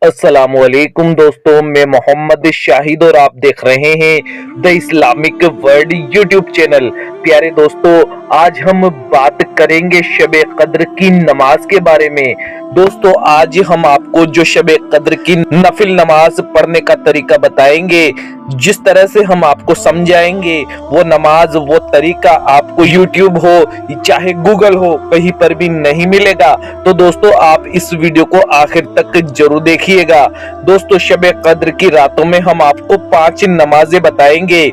अस्सलामुअलैकुम दोस्तों, मैं मोहम्मद शाहिद और आप देख रहे हैं the Islamic world YouTube channel. प्यारे दोस्तों, आज हम बात करेंगे शब कद्र की नमाज के बारे में। दोस्तों, आज हम आपको जो शब कद्र की नफिल नमाज पढ़ने का तरीका बताएंगे, जिस तरह से हम आपको समझाएंगे वो नमाज, वो तरीका आपको यूट्यूब हो चाहे गूगल हो कहीं पर भी नहीं मिलेगा। तो दोस्तों, आप इस वीडियो को आखिर तक जरूर देखिएगा। दोस्तों, शब कद्र की रातों में हम आपको 5 नमाजें बताएंगे।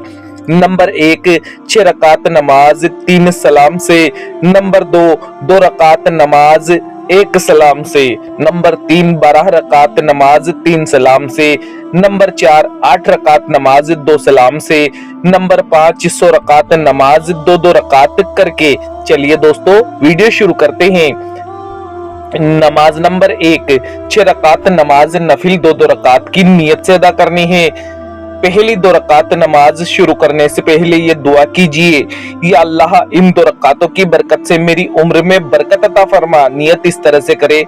नंबर 1, 6 रकात नमाज 3 सलाम से। नंबर 2, 2 रकात नमाज 1 सलाम से। नंबर 3, 12 रकात नमाज 3 सलाम से। नंबर 4, 8 रकात नमाज 2 सलाम से। नंबर 5, 100 रकात नमाज 2-2 रकात करके। चलिए दोस्तों, वीडियो शुरू करते हैं। नमाज नंबर 1, 6 रकात नमाज नफिल 2-2 रकात की नियत से अदा करनी है। पहली 2 रकात नमाज शुरू करने से पहले ये दुआ कीजिए, या अल्लाह इन 2 रकातों की बरकत से मेरी उम्र में बरकत अता फरमा। नियत इस तरह से करे,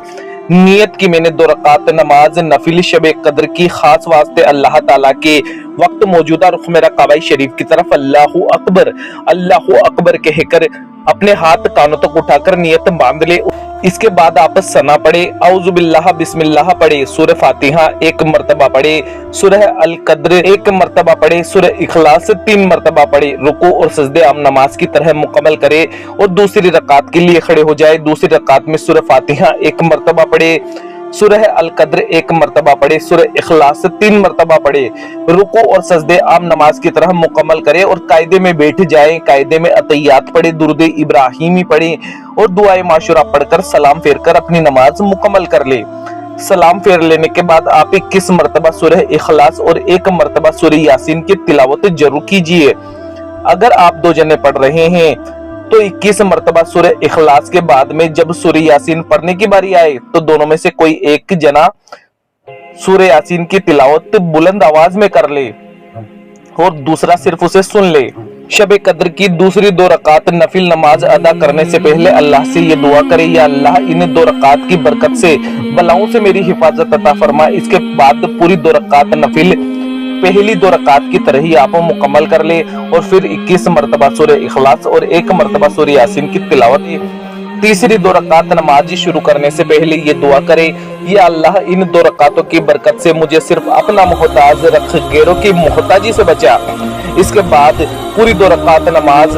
नियत की मैंने 2 रकात नमाज नफिल शब कद्र की खास वास्ते अल्लाह ताला के वक्त मौजूदा रुख मेरा काबा शरीफ की तरफ अल्लाहु अकबर कहकर अपने हाथ कानों तक उठाकर नियत बांध ले। इसके बाद आप सना पढ़े, औज़ु बिल्लाह बिस्मिल्लाह पढ़े, सूरह फातिहा 1 मरतबा पढ़े, सूरह अल कद्र 1 मरतबा पढ़े, सूरह इखलास 3 मरतबा पढ़े। रुकू और सजदे आम नमाज की तरह मुकम्मल करे और दूसरी रकात के लिए खड़े हो जाए। दूसरी रकात में सूरह फातिहा 1 मरतबा पढ़े, सूरह अल कद्र 1 मरतबा पढ़े, सूरह इखलास 3 मरतबा पढ़े। रुकू और सजदे आम नमाज की तरह मुकम्मल करे और कायदे में बैठ जाए। कायदे में अतहियात पढ़े, दुरूद इब्राहिमी पढ़े और दुआए माशूरा पढ़कर सलाम फेर कर अपनी नमाज मुकम्मल कर ले। सलाम फेर लेने के बाद आप 21 मरतबा सूरह इखलास और 1 मरतबा सूरह यासीन की तिलावत जरूर कीजिए। अगर आप 2 जने पढ़ रहे हैं तो 21 मरतबा सूरह इखलास के बाद में जब सूरह यासीन पढ़ने की बारी आए तो दोनों में से कोई एक जना सूरह यासीन की तिलावत बुलंद आवाज में कर ले और दूसरा सिर्फ उसे सुन ले। शब कद्र की दूसरी 2 रकात नफिल नमाज अदा करने से पहले अल्लाह से ये दुआ करे, या अल्लाह इन 2 रकात की बरकत से बलाओं से मेरी हिफाजत अता फरमा। इसके बाद पूरी 2 रकात नफिल पहली 2 रकात की तरह ही आप मुकम्मल कर ले और फिर 21 मरतबा सूरह इखलास और 1 मरतबा सूरह यासीन की तिलावत। तीसरी 2 रकात नमाज शुरू करने से पहले ये दुआ करे, या अल्लाह इन 2 रकातों की बरकत से मुझे सिर्फ अपना मोहताज रख, गैरों की मोहताजी से बचा। इसके बाद पूरी 2 रकात नमाज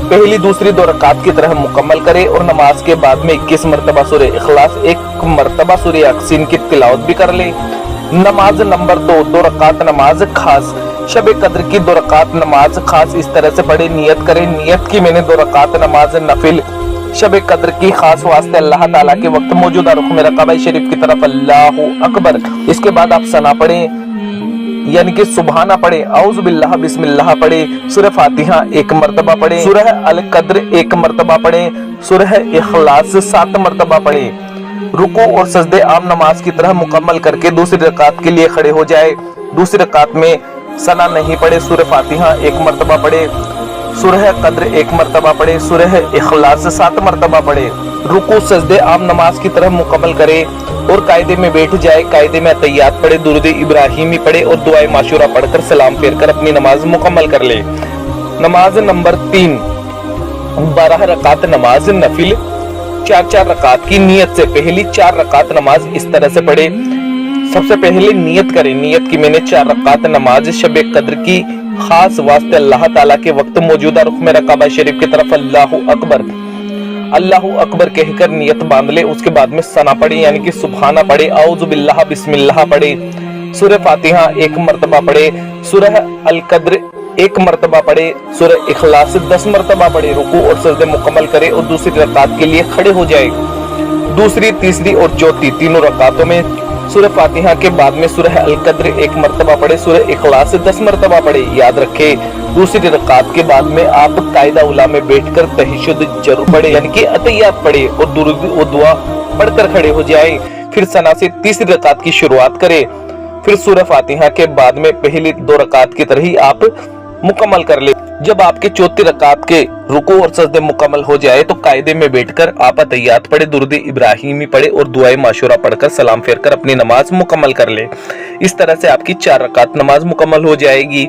पहली दूसरी 2 रकात की तरह मुकम्मल करे और नमाज के बाद में 21 मरतबा सूरह इखलास 1 मरतबा सूरह यासीन की तिलावत भी कर ले। नमाज नंबर 2, 2 रकात नमाज खास। शब कद्र की 2 रकात नमाज खास इस तरह से पढ़े, नियत करें, नियत की मैंने 2 रकात नमाज नफिल शब कद्र की खास वास्ते अल्लाह ताला के वक्त मौजूदा रुख मेरा काबा शरीफ की तरफ अल्लाहु अकबर। इसके बाद आप सना पढ़े, यानी कि सुबहाना पढ़े, औज़ु बिल्लाह बिस्मिल्लाह पढ़े, सूरह फातिहा 1 मरतबा पढ़े, सूरह अल कद्र 1 मरतबा पढ़े, सूरह इखलास 7 मरतबा पढ़े। रुकू और सजदे आम नमाज की तरह मुकम्मल करके दूसरी रकात के लिए खड़े हो जाए। दूसरी रकात में सना नहीं पढ़े, सूरह फातिहा 1 मरतबा पढ़े, सूरह कद्र 1 मरतबा पढ़े, सूरह इखलास 7 मरतबा पढ़े। रुकू सजदे आम नमाज की तरह मुकम्मल करे और कायदे में बैठ जाए। कायदे में अतहियात पढ़े, दुरूद इब्राहिमी पढ़े और दुआए माशूरा पढ़कर सलाम फेर कर अपनी नमाज मुकम्मल कर ले। नमाज नंबर 3, 12 रकात नमाज नफिल 4-4 रकात की नियत से। पहली 4 रकात नमाज इस तरह से पढ़े। सबसे पहले नियत करें, नियत की मैंने 4 रकात नमाज शब कद्र की खास वास्ते अल्लाह ताला के वक्त मौजूदा रुख मेरा काबा शरीफ की तरफ अल्लाहु अकबर कहकर नियत बांध ले। उसके बाद में सना पढ़े, यानी कि सुबहाना पढ़े, औज़ु बिल्लाह बिस्मिल्लाह पढ़े, सूरह फातिहा 1 मरतबा पढ़े, सूरह अल कद्र 1 मरतबा पढ़े, सूरह इखलास 10 मरतबा पढ़े। रुकू और सजदे मुकम्मल करे और दूसरी रकात के लिए खड़े हो जाए। दूसरी, तीसरी और चौथी तीनों रकातों में सूरह फातिहा के बाद में सूरह अल कद्र 1 मरतबा पढ़े, सूरह इखलास 10 मरतबा पढ़े। याद रखे, दूसरी रकात के बाद में आप कायदा उला में बैठकर तहज्जुद जरूर पढ़े, यानी कि अतहियात पढ़े और दुरूद और दुआ पढ़कर खड़े हो जाए। फिर सना से तीसरी रकात की शुरुआत करे। फिर सूरह फातिहा के बाद में पहली 2 रकात की तरह ही आप मुकम्मल कर ले। जब आपके चौथी रकात के रुकू और सजदे मुकम्मल हो जाए तो कायदे में बैठकर आप अतहियात पढ़े, दुरूद इब्राहिमी पढ़े और दुआए माशूरा पढ़कर सलाम फेर कर अपनी नमाज मुकम्मल कर ले। इस तरह से आपकी 4 रकात नमाज मुकम्मल हो जाएगी।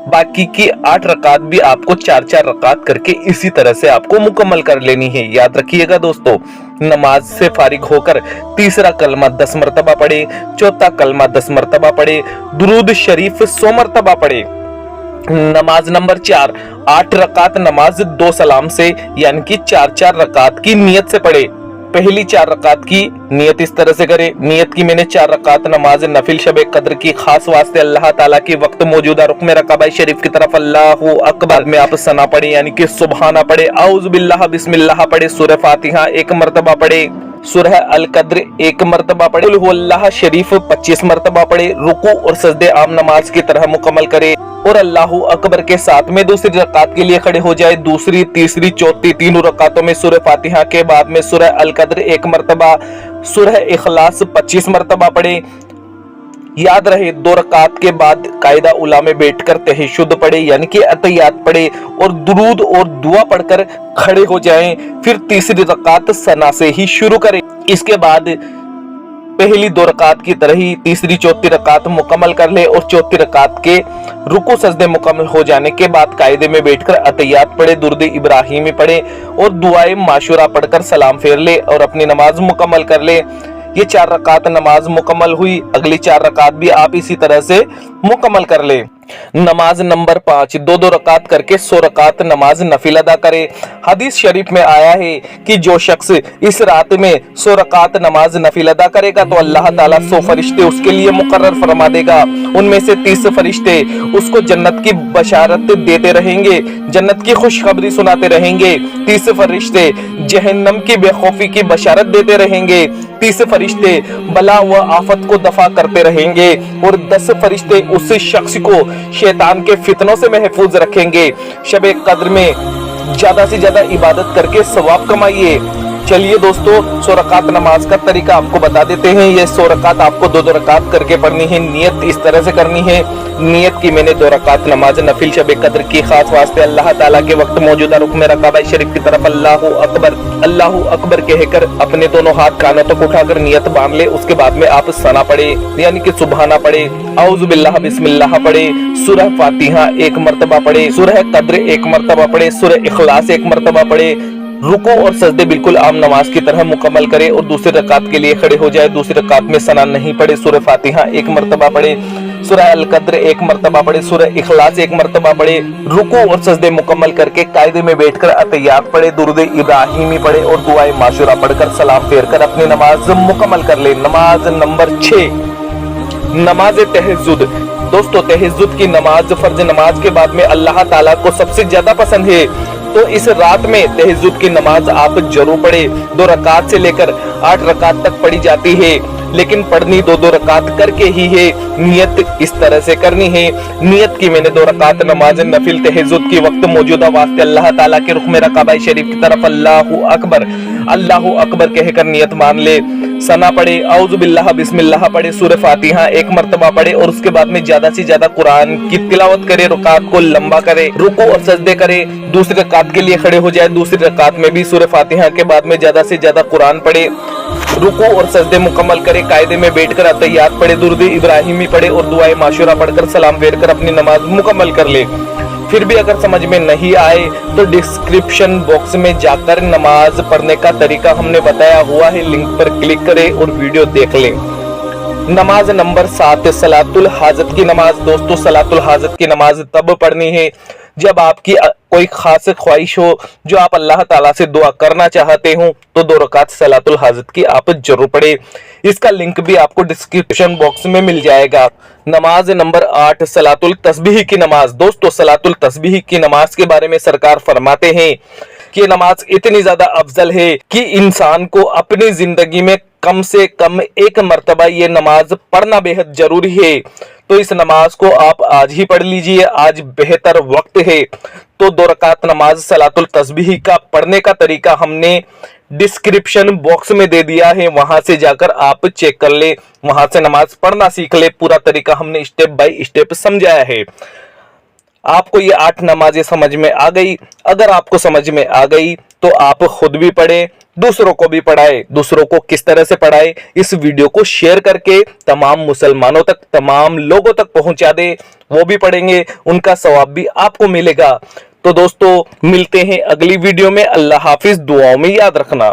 बाकी की 8 रकात भी आपको 4-4 रकात करके इसी तरह से आपको मुकम्मल कर लेनी है। याद रखिएगा दोस्तों, नमाज से फारिग होकर तीसरा कलमा 10 मरतबा पढ़े, चौथा कलमा 10 मरतबा पढ़े, दुरूद शरीफ 100 मरतबा पढ़े। नमाज नंबर 4, 8 रकात नमाज 2 सलाम से यानी कि 4-4 रकात की नियत से पढ़े। पहली 4 रकात की नियत इस तरह से करे, नियत की मैंने 4 रकात नमाज नफिल शबे कद्र की खास वास्ते अल्लाह ताला की वक्त मौजूदा रुख में रकाबा शरीफ की तरफ अल्लाहु अकबर में आप सना पढ़े यानी कि सुबहाना पढ़े, औज़ु बिल्लाह बिस्मिल्लाह पढ़े, सूरह फातिहा 1 मरतबा पढ़े, सूरह अल कद्र 1 मरतबा पढ़े, कुल हुवल्लाह शरीफ 25 मरतबा पढ़े, रुकू और सजदे आम नमाज की तरह मुकम्मल करे और अल्लाहु अकबर के साथ में दूसरी रकात के लिए खड़े हो जाए। दूसरी, तीसरी, चौथी तीनों रकातों में सूरह फातिहा के बाद में सूरह अल कद्र 1 मरतबा, सूरह इखलास 25 मरतबा पढ़े। याद रहे 2 रकात के बाद कायदा उला में बैठकर तहज्जुद पढ़े यानी कि अतहियात पढ़े और दुरूद और दुआ पढ़कर खड़े हो जाएं। फिर तीसरी रकात सना से ही शुरू करें। इसके बाद पहली 2 रकात की तरह ही तीसरी चौथी रकात मुकम्मल कर ले और चौथी रकात के रुकू सजदे मुकम्मल हो जाने के बाद कायदे में बैठकर अतहियात पढ़े, दुरूद इब्राहिमी पढ़े और दुआए माशूरा पढ़कर सलाम फेर ले और अपनी नमाज मुकम्मल कर ले। ये 4 रकात नमाज मुकम्मल हुई। अगली 4 रकात भी आप इसी तरह से मुकम्मल कर ले। नमाज नंबर 5, 2-2 रकात करके 100 रकात नमाज नफिल अदा करे। हदीस शरीफ में आया है कि जो शख्स इस रात में 100 रकात नमाज नफिल अदा करेगा तो अल्लाह ताला 100 फरिश्ते उसके लिए मुकर्रर फरमा देगा। उनमें से 30 फरिश्ते उसको जन्नत की बशारत देते रहेंगे, जन्नत की खुशखबरी सुनाते रहेंगे। 30 फरिश्ते जहन्नम की बेखौफी की बशारत देते रहेंगे। 30 फरिश्ते बला व आफत को दफा करते रहेंगे और 10 फरिश्ते उस शख्स को शैतान के फितनों से महफूज रखेंगे। शबे कद्र में ज्यादा से ज्यादा इबादत करके सवाब कमाइए। चलिए दोस्तों, 100 रकात नमाज का तरीका आपको बता देते हैं। ये 100 रकात आपको 2-2 रकात करके पढ़नी है। नियत इस तरह से करनी है। नियत की मैंने 2 रकात नमाज नफिल शबे कद्र की खास वास्ते अल्लाह ताला के वक्त मौजूदा रुख में रकाबा शरीफ की तरफ अल्लाहु अकबर कहकर अपने दोनों हाथ कानों तक उठाकर नियत बांध ले। उसके बाद में आप सना पढ़े यानी कि सुबहाना पढ़े, औज़ु बिल्लाह बिस्मिल्लाह पढ़े, सूरह फातिहा 1 मरतबा पढ़े, सूरह कद्र 1 मरतबा पढ़े, सूरह इखलास 1 मरतबा पढ़े, रुकू और सजदे बिल्कुल आम नमाज की तरह मुकम्मल करे और दूसरी रकात के लिए खड़े हो जाए। दूसरी रकात में सना नहीं पढ़े, सूरह फातिहा 1 मरतबा पढ़े, सूरह अल कद्र 1 मरतबा पढ़े, सूरह इखलास 1 मरतबा पढ़े, रुकू और सजदे मुकम्मल करके कायदे में बैठकर अतहियात पढ़े, दुरूद इब्राहिमी पढ़े और दुआए माशूरा पढ़कर सलाम फेर कर अपनी नमाज मुकम्मल कर ले। नमाज नंबर 6, नमाज तहज्जुद। दोस्तों, तहज्जुद की नमाज फर्ज नमाज के बाद में अल्लाह ताला को सबसे ज्यादा पसंद है, तो इस रात में तहज्जुद की नमाज आप जरूर पढ़े। 2 रकात से लेकर 8 रकात तक पढ़ी जाती है, लेकिन पढ़नी 2-2 रकात करके ही है। नियत इस तरह से करनी है। नियत की मैंने 2 रकात नमाज नफिल तहज्जुद की वक्त मौजूदा वास्ते अल्लाह ताला के रुख में रकाबा शरीफ की तरफ अल्लाहु अकबर कहकर नियत मान ले। सना पढ़े, औज़ु बिल्लाह बिस्मिल्लाह पढ़े, सूरह फातिहा 1 मरतबा पढ़े और उसके बाद में ज्यादा से ज्यादा कुरान की तिलावत करे, रुकात को लंबा करे, रुकू और सजदे करे। दूसरी रकात के लिए खड़े हो जाए। दूसरी रकात में भी सूरह फातिहा के बाद में ज्यादा से ज्यादा कुरान पढ़े, रुकू और सजदे मुकम्मल करे, कायदे में बैठकर अतहियात पढ़े, दुरूद इब्राहिमी पढ़े और दुआए माशूरा पढ़कर सलाम फेर कर अपनी नमाज मुकम्मल कर ले। फिर भी अगर समझ में नहीं आए तो डिस्क्रिप्शन बॉक्स में जाकर नमाज पढ़ने का तरीका हमने बताया हुआ है, लिंक पर क्लिक करें और वीडियो देख लें। नमाज नंबर 7, सलातुल हाजत की नमाज। दोस्तों, सलातुल हाजत की नमाज तब पढ़नी है जब आपकी कोई खास ख्वाहिश हो, जो आप अल्लाह ताला से दुआ करना चाहते हो, तो 2 रकात सलातुल हाजत की आप जरूर पढ़े। इसका लिंक भी आपको डिस्क्रिप्शन बॉक्स में मिल जाएगा। नमाज नंबर 8, सलातुल तस्बीह की नमाज। दोस्तों, सलातुल तस्बीह की नमाज के बारे में सरकार फरमाते हैं कि नमाज इतनी ज्यादा अफजल है कि इंसान को अपनी जिंदगी में कम से कम 1 मरतबा ये नमाज पढ़ना बेहद जरूरी है। तो इस नमाज को आप आज ही पढ़ लीजिए, आज बेहतर वक्त है। तो 2 रकात नमाज सलातुल तस्बीह का पढ़ने का तरीका हमने डिस्क्रिप्शन बॉक्स में दे दिया है, वहां से जाकर आप चेक कर ले, वहां से नमाज पढ़ना सीख ले। पूरा तरीका हमने स्टेप बाय स्टेप समझाया है। آپ کو یہ 8 نمازیں سمجھ میں آ گئی؟ اگر آپ کو سمجھ میں آ گئی تو آپ خود بھی پڑھیں، دوسروں کو بھی پڑھائے۔ دوسروں کو کس طرح سے پڑھائے؟ اس ویڈیو کو شیئر کر کے تمام مسلمانوں تک، تمام لوگوں تک پہنچا دے، وہ بھی پڑھیں گے، ان کا ثواب بھی آپ کو ملے گا۔ تو دوستو ملتے ہیں اگلی ویڈیو میں، اللہ حافظ، دعاؤں میں یاد رکھنا۔